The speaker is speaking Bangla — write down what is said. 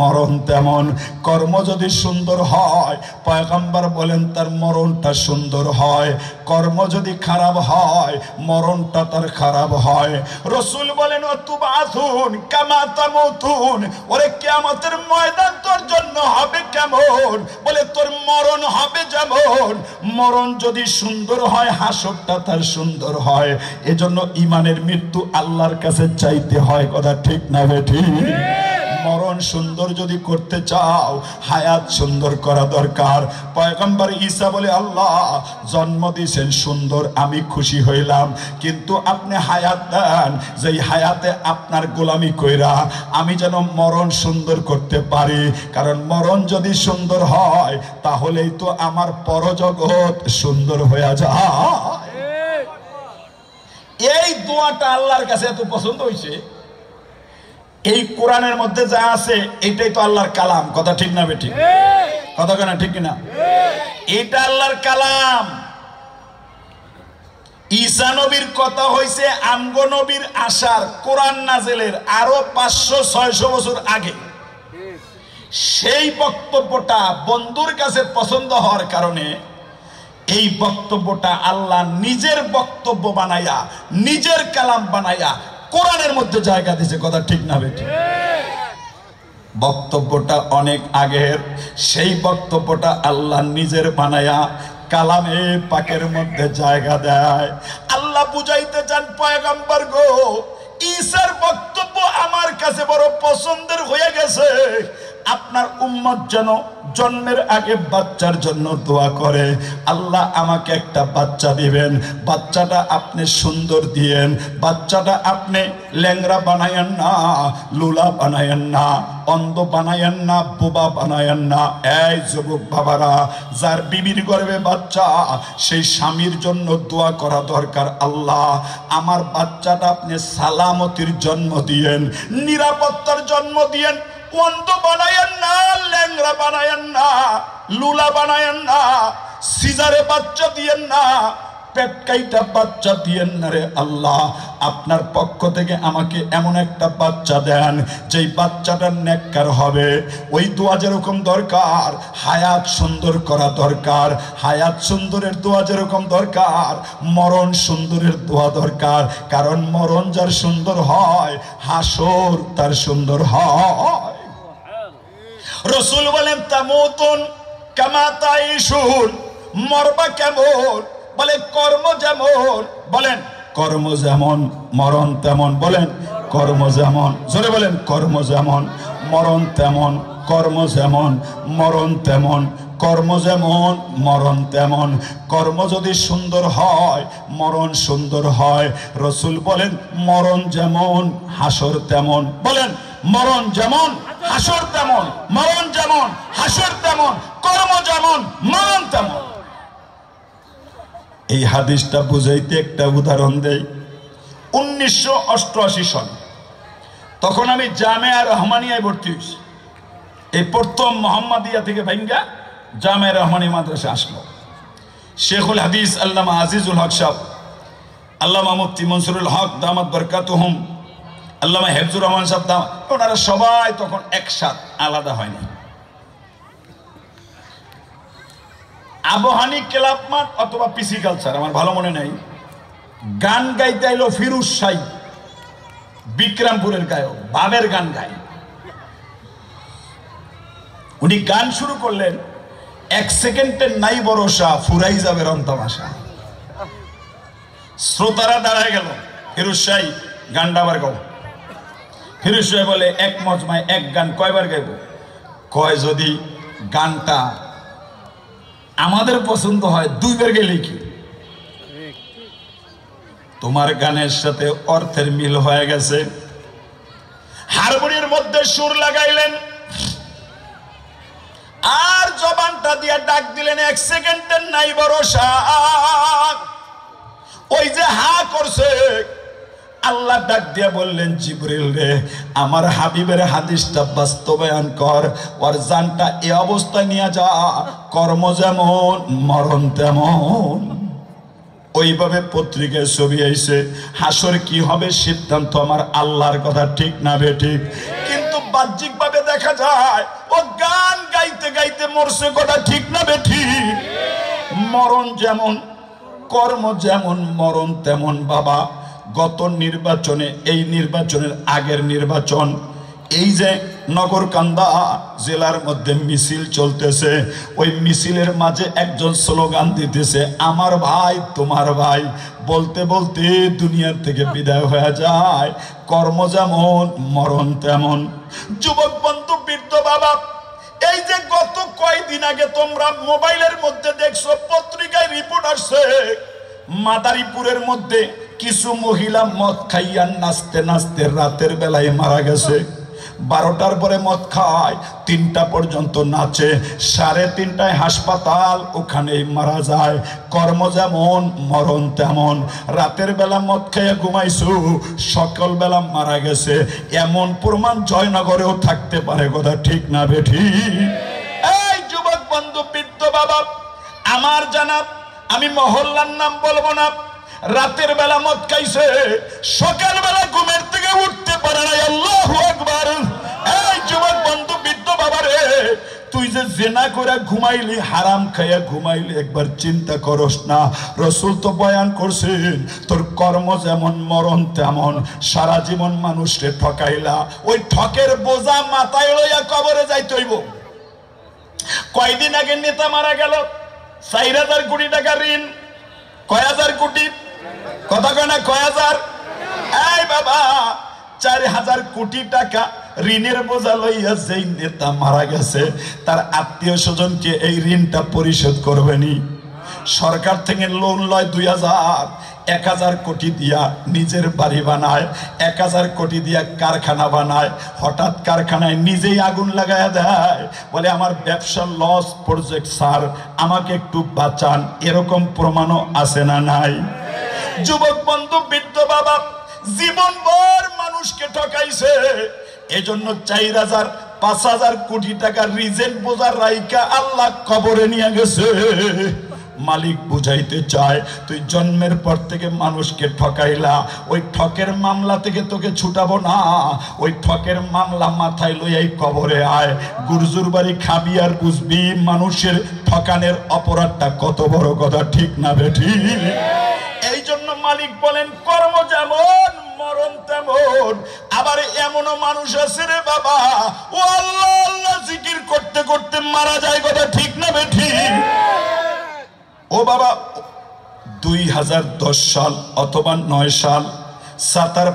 মরণ তেমন। কর্ম যদি সুন্দর হয় পয়গম্বর বলেন তার মরণটা সুন্দর হয়, কর্ম যদি খারাপ হয় মরণটা তার খারাপ হয়। রাসূল বলেন তুবাসুন কামা তামুতুন, ওরে কিয়ামতের ময়দান তোর জন্য হবে কেমন? বলে তোর মরণ হবে যেমন। মরণ যদি সুন্দর হয় হাসরটা তার সুন্দর হয়। এজন্য ঈমানের মৃত্যু আল্লাহর কাছে চাইতে হয়। কথা ঠিক না বেঠিক? মরণ সুন্দর যদি করতে চাও হায়াত সুন্দর করা দরকার। পয়গম্বর ঈসা বলে আল্লাহ জন্ম দিয়েছেন সুন্দর, আমি খুশি হইলাম, কিন্তু আপনি হায়াত দেন যেই হায়াতে আপনার গোলামি কইরা আমি যেন মরণ সুন্দর করতে পারি। কারণ মরণ যদি সুন্দর হয় তাহলেই তো আমার পরজগৎ সুন্দর হয়ে যায়। এই দোয়াটা আল্লাহর কাছে এত পছন্দ হয়েছে, এই কোরআনের মধ্যে যা আছে এটাই তো আল্লাহর কালাম। কথা ঠিক না বেঠিক? কথা কেনা ঠিক কিনা? এটা আল্লাহর কালাম। ঈসা নবীর কথা হইছে আমগো নবীর আসার কোরআন নাজেলের আরো 500-600 বছর আগে। সেই বক্তব্যটা বন্ধুর কাছে পছন্দ হওয়ার কারণে এই বক্তব্যটা আল্লাহ নিজের বক্তব্য বানাইয়া নিজের কালাম বানাইয়া কোরআনের মধ্যে জায়গা দিয়েছে। কথা ঠিক না বেঠিক? বক্তব্যটা অনেক আগের, সেই বক্তব্যটা আল্লাহ নিজের বানায়া কালামে পাকের মধ্যে জায়গা দেয়। আল্লাহ বুঝাইতে চান পয়গম্বর গো, ঈসার বক্তব্য আমার কাছে বড় পছন্দের হয়ে গেছে। আপনার উম্মত যেন জন্মের আগে বাচ্চার জন্য দোয়া করে, আল্লাহ আমাকে একটা বাচ্চা দিবেন, বাচ্চাটা আপনি সুন্দর দিয়েন, বাচ্চাটা আপনি ল্যাংরা বানায়েন না, লুলা বানায়েন না, অন্ধ বানায়েন না, বোবা বানায়েন না। এই যুবক বাবারা, যার বিবির গর্ভে বাচ্চা সেই স্বামীর জন্য দোয়া করা দরকার, আল্লাহ আমার বাচ্চাটা আপনি সালামতির জন্ম দিয়েন, নিরাপত্তার জন্ম দিয়েন। অন্ধ বানায়েন না, ল্যাংরা বানায়েন না, লুলা বানায়েন না, সিজারে বাচ্চা দিয়েন না, পেট কাইটা বাচ্চা দিয়েন না রে আল্লাহ। আপনার পক্ষ থেকে আমাকে এমন একটা বাচ্চা দেন যেই বাচ্চাটা নেককার হবে। ওই দোয়া যেরকম দরকার হায়াত সুন্দর করা দরকার, হায়াত সুন্দরের দোয়া যেরকম দরকার মরণ সুন্দরের দোয়া দরকার। কারণ মরণ যার সুন্দর হয় হাসর তার সুন্দর হয়। রাসূল বলেন তামুতুন কামা তাইশুন, মরবা কেমন? বলে কর্ম যেমন। বলেন কর্ম যেমন মরণ তেমন। বলেন কর্ম যেমন, জোরে বলেন কর্ম যেমন মরণ তেমন, কর্ম যেমন মরণ তেমন, কর্ম যেমন মরণ তেমন। কর্ম যদি সুন্দর হয় মরণ সুন্দর হয়। রাসূল বলেন মরণ যেমন হাসর তেমন। বলেন মরণ যেমন হাসর তেমন, মরণ যেমন হাসর তেমন, কর্ম যেমন মরণ তেমন। এই হাদিসটা বুঝাইতে একটা উদাহরণ দেই। 1988 সন তখন আমি জামিয়া রহমানিয়ায় ভর্তি হয়েছি। এই প্রথম মোহাম্মদিয়া থেকে ভাঙ্গা জামিয়া রহমানিয়া মাদ্রাসা আসলো। শেখুল হাদিস আল্লামা আজিজুল হক সাহেব, আল্লামা মুফতি মনসুরুল হক দামাত বরকাতুহুম, আল্লামা হেফজুর রহমান সাহেব দামাত, ওনারা সবাই তখন একসাথে, আলাদা হয়নি। আবহানী ক্লাব মাঠ অথবা পিসি কালচার আমার ভালো মনে নাই, গান গাইতে আইলো ফিরুজ শাহী, বিক্রমপুরের গায়ক, বাবের গান গায়। উনি গান শুরু করলেন, 1 সেকেন্ডের নাই ভরসা ফুরাই যাবে রং তামাশা। শ্রোতারা দাঁড়ায় গেল, ফিরুজ শাহী গানটা আবার গাও। ফিরুজ শাহী বলে এক মজমায় এক গান কয়বার গাইব? কয় যদি গানটা আমাদের পছন্দ হয় 2 বার গেলে কি? তোমার গানের সাথে অর্থের মিল হয়ে গেছে। হারমোনিয়ামের মধ্যে সুর লাগাইলেন আর জবানটা দিয়ে ডাক দিলেন 1 সেকেন্ডের নাই ভরসা। ওই যে হা করছে আল্লাহ ডাক দিয়া বললেন জিবরিল রে আমার হাবিবের হাদিসটা বাস্তবায়ন কর, ওর জানটা এই অবস্থায় নিয়ে যা, কর্ম যেমন মরণ তেমন। ওইভাবে পত্রিকায় ছবি আইছে। হাসর কি হবে সিদ্ধান্ত আমার আল্লাহর কথা, ঠিক না বেঠিক? কিন্তু বাহ্যিক ভাবে দেখা যায় ও গান গাইতে গাইতে মরছে, কথা ঠিক না বেঠিক? মরণ যেমন কর্ম যেমন মরণ তেমন বাবা। গত নির্বাচনে, এই নির্বাচনের আগের নির্বাচন, এই যে নগরকান্দা জেলার মধ্যে মিছিল চলতেছে, ওই মিছিলের মাঝে একজন স্লোগান দিতেছে, আমার ভাই তোমার ভাই। বলতে বলতে দুনিয়ার থেকে বিদায় হয়ে যায়। কর্ম যেমন মরণ তেমন। যুবক বন্ধু, বৃদ্ধ বাবা, এই যে গত কয়েকদিন আগে তোমরা মোবাইলের মধ্যে দেখছো, পত্রিকায় রিপোর্ট আসছে, মাদারীপুরের মধ্যে কিছু মহিলা মদ খাইয়া নাচতে নাচতে রাতের বেলায় মারা গেছে। 12টার পরে মদ খায়, 3টা পর্যন্ত নাচে, 3:30টায় হাসপাতাল, ওখানেই মারা যায়। কর্ম যেমন মরণ তেমন। রাতের বেলা মদ খাইয়া ঘুমাইছো, সকাল বেলা মারা গেছে। এমন প্রমাণ জয়নগরেও থাকতে পারে, কথা ঠিক না বেঠিক? এই যুবক বন্ধু, বৃদ্ধ বাবা, আমার জানা, আমি মহল্লার নাম বলবো না, রাতের বেলা মদ খাইছে, সকাল বেলা ঘুমের থেকে উঠতে পারে না। আল্লাহু আকবার। এই যুবক বন্ধু, বৃদ্ধ বাবা রে, তুই যে জেনা করে ঘুমাইলি, হারাম খাইয়া ঘুমাইলি, একবার চিন্তা করস না? রসুল তো বয়ান করছেন, তোর কর্ম যেমন মরণ তেমন। সারা জীবন মানুষকে ঠকাইলা, ওই ঠকের বোঝা মাথায় লইয়া কবরে যাইতে হইব। কয়দিন আগে নেতা মারা গেল, 4,000 কোটি টাকা ঋণ। কয় হাজার কোটি? কথা কয় না, কয় হাজার? এই বাবা, 4,000 কোটি টাকা ঋণের বোঝা লইয়া যেই নেতা মারা গেছে, তার আত্মীয় স্বজনকে এই ঋণটা পরিশোধ করবেনি। সরকার থেকে লোন লয় 2,000, 1,000 কোটি দিয়া নিজের বাড়ি বানায়, 1,000 কোটি দিয়া কারখানা বানায়। হঠাৎ কারখানায় নিজেই আগুন লাগায়া দেয়, বলে আমার ব্যবসার লস প্রজেক্ট স্যার, আমাকে একটু বাঁচান। এরকম প্রমাণও আছে না নাই? যুবক বন্ধু, বৃদ্ধ বাবা, জীবনভর মানুষকে ঠকাইছে। এজন্য 4,000 5,000 কোটি টাকা রিজেন্ট বোঝা রাইকা আল্লাহ কবরে নিয়ে গেছে। মালিক বুঝাইতে চায়, তুই জন্মের পর থেকে মানুষকে ঠকাইলা, ওই ঠকের মামলা থেকে তোকে ছুটাবো না। ওই ঠকের মামলা মাথায় লইয়াই কবরে আয়। গুরজুর বাড়ি খাবি আর বুঝবি মানুষের ঠকানের অপরাধটা কত বড়, কথা ঠিক না বেঠিক? এই জন্য মালিক বলেন, কর্ম যেমন মরণ তেমন। আবার এমনও মানুষ আছে রে বাবা, ও আল্লাহ আল্লাহ জিকির করতে করতে মারা যায়, কথা ঠিক না বেঠিক? ও বাবা, 2010 সাল অথবা 9 সাল, 7